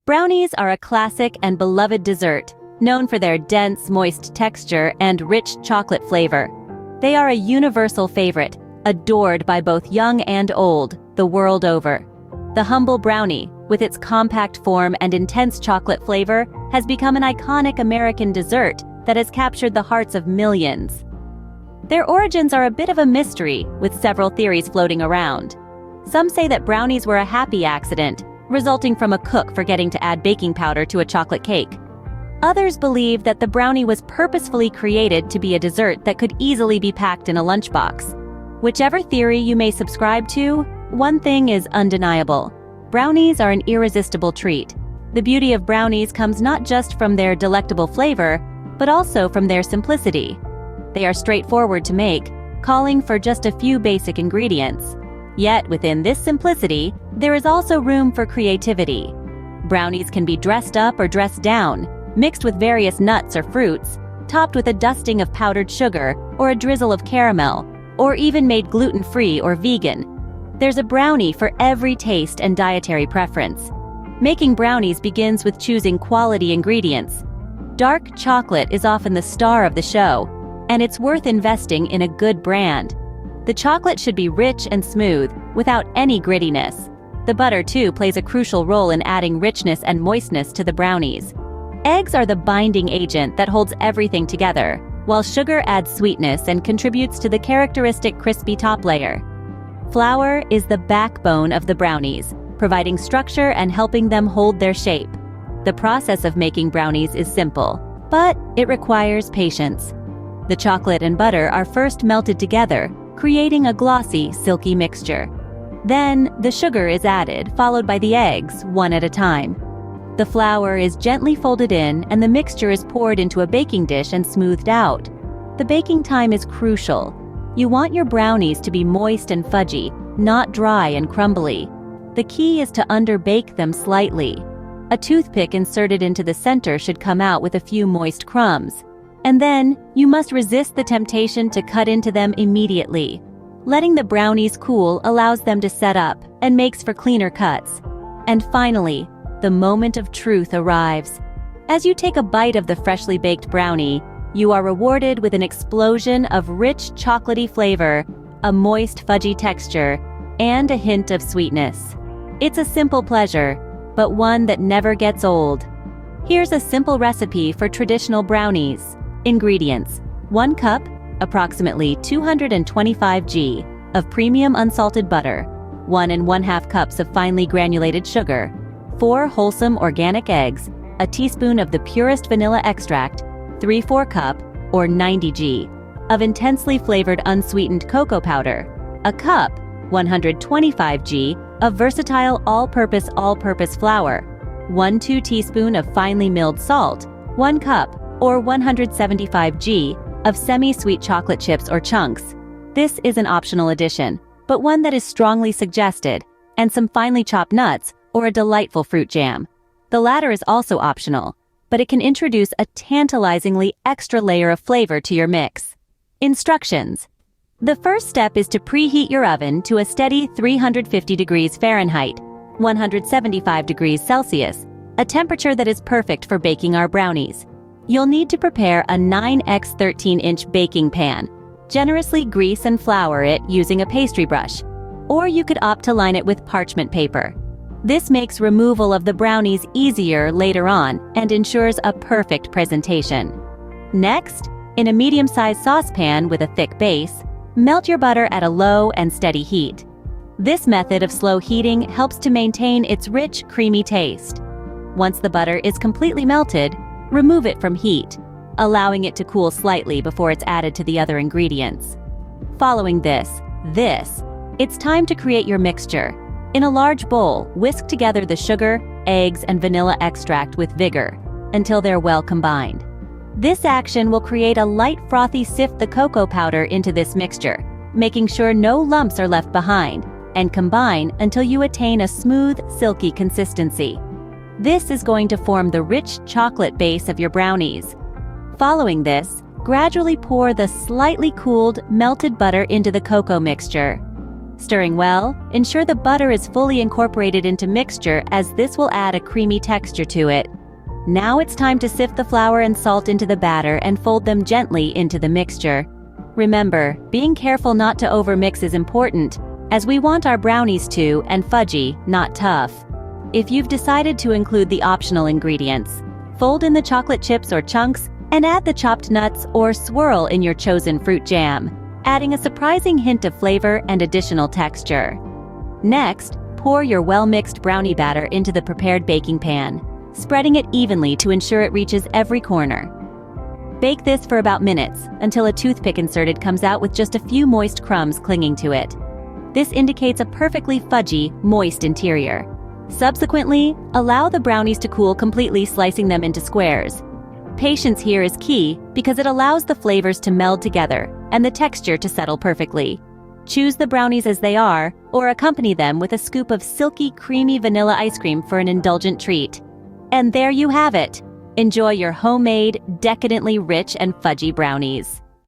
Brownies are a classic and beloved dessert, known for their dense, moist texture and rich chocolate flavor. They are a universal favorite, adored by both young and old, the world over. The humble brownie, with its compact form and intense chocolate flavor, has become an iconic American dessert that has captured the hearts of millions. Their origins are a bit of a mystery, with several theories floating around. Some say that brownies were a happy accident, resulting from a cook forgetting to add baking powder to a chocolate cake. Others believe that the brownie was purposefully created to be a dessert that could easily be packed in a lunchbox. Whichever theory you may subscribe to, one thing is undeniable. Brownies are an irresistible treat. The beauty of brownies comes not just from their delectable flavor, but also from their simplicity. They are straightforward to make, calling for just a few basic ingredients. Yet within this simplicity, there is also room for creativity. Brownies can be dressed up or dressed down, mixed with various nuts or fruits, topped with a dusting of powdered sugar or a drizzle of caramel, or even made gluten-free or vegan. There's a brownie for every taste and dietary preference. Making brownies begins with choosing quality ingredients. Dark chocolate is often the star of the show, and it's worth investing in a good brand. The chocolate should be rich and smooth, without any grittiness. The butter, too, plays a crucial role in adding richness and moistness to the brownies. Eggs are the binding agent that holds everything together, while sugar adds sweetness and contributes to the characteristic crispy top layer. Flour is the backbone of the brownies, providing structure and helping them hold their shape. The process of making brownies is simple, but it requires patience. The chocolate and butter are first melted together, creating a glossy, silky mixture. Then, the sugar is added, followed by the eggs, one at a time. The flour is gently folded in, and the mixture is poured into a baking dish and smoothed out. The baking time is crucial. You want your brownies to be moist and fudgy, not dry and crumbly. The key is to underbake them slightly. A toothpick inserted into the center should come out with a few moist crumbs. And then, you must resist the temptation to cut into them immediately. Letting the brownies cool allows them to set up and makes for cleaner cuts. And finally, the moment of truth arrives. As you take a bite of the freshly baked brownie, you are rewarded with an explosion of rich chocolatey flavor, a moist fudgy texture, and a hint of sweetness. It's a simple pleasure, but one that never gets old. Here's a simple recipe for traditional brownies. Ingredients: 1 cup, approximately 225 g, of premium unsalted butter, 1 1/2 cups of finely granulated sugar, 4 wholesome organic eggs, a teaspoon of the purest vanilla extract, 3/4 cup, or 90 g, of intensely flavored unsweetened cocoa powder, a cup, 125 g, of versatile all-purpose flour, 1/2 teaspoon of finely milled salt, 1 cup, or 175 g, of semi-sweet chocolate chips or chunks. This is an optional addition, but one that is strongly suggested, and some finely chopped nuts or a delightful fruit jam. The latter is also optional, but it can introduce a tantalizingly extra layer of flavor to your mix. Instructions. The first step is to preheat your oven to a steady 350 degrees Fahrenheit, 175 degrees Celsius, a temperature that is perfect for baking our brownies. You'll need to prepare a 9x 13-inch baking pan. Generously grease and flour it using a pastry brush, or you could opt to line it with parchment paper. This makes removal of the brownies easier later on and ensures a perfect presentation. Next, in a medium-sized saucepan with a thick base, melt your butter at a low and steady heat. This method of slow heating helps to maintain its rich, creamy taste. Once the butter is completely melted, remove it from heat, allowing it to cool slightly before it's added to the other ingredients. Following this, it's time to create your mixture. In a large bowl, whisk together the sugar, eggs, and vanilla extract with vigor until they're well combined. This action will create a light frothy sift the cocoa powder into this mixture, making sure no lumps are left behind, and combine until you attain a smooth, silky consistency. This is going to form the rich chocolate base of your brownies. Following this, gradually pour the slightly cooled, melted butter into the cocoa mixture. Stirring well, ensure the butter is fully incorporated into mixture as this will add a creamy texture to it. Now it's time to sift the flour and salt into the batter and fold them gently into the mixture. Remember, being careful not to overmix is important, as we want our brownies to and fudgy, not tough. If you've decided to include the optional ingredients, fold in the chocolate chips or chunks and add the chopped nuts or swirl in your chosen fruit jam, adding a surprising hint of flavor and additional texture. Next, pour your well-mixed brownie batter into the prepared baking pan, spreading it evenly to ensure it reaches every corner. Bake this for about minutes until a toothpick inserted comes out with just a few moist crumbs clinging to it. This indicates a perfectly fudgy, moist interior. Subsequently, allow the brownies to cool completely, slicing them into squares. Patience here is key because it allows the flavors to meld together and the texture to settle perfectly. Choose the brownies as they are, or accompany them with a scoop of silky, creamy vanilla ice cream for an indulgent treat. And there you have it! Enjoy your homemade, decadently rich and fudgy brownies.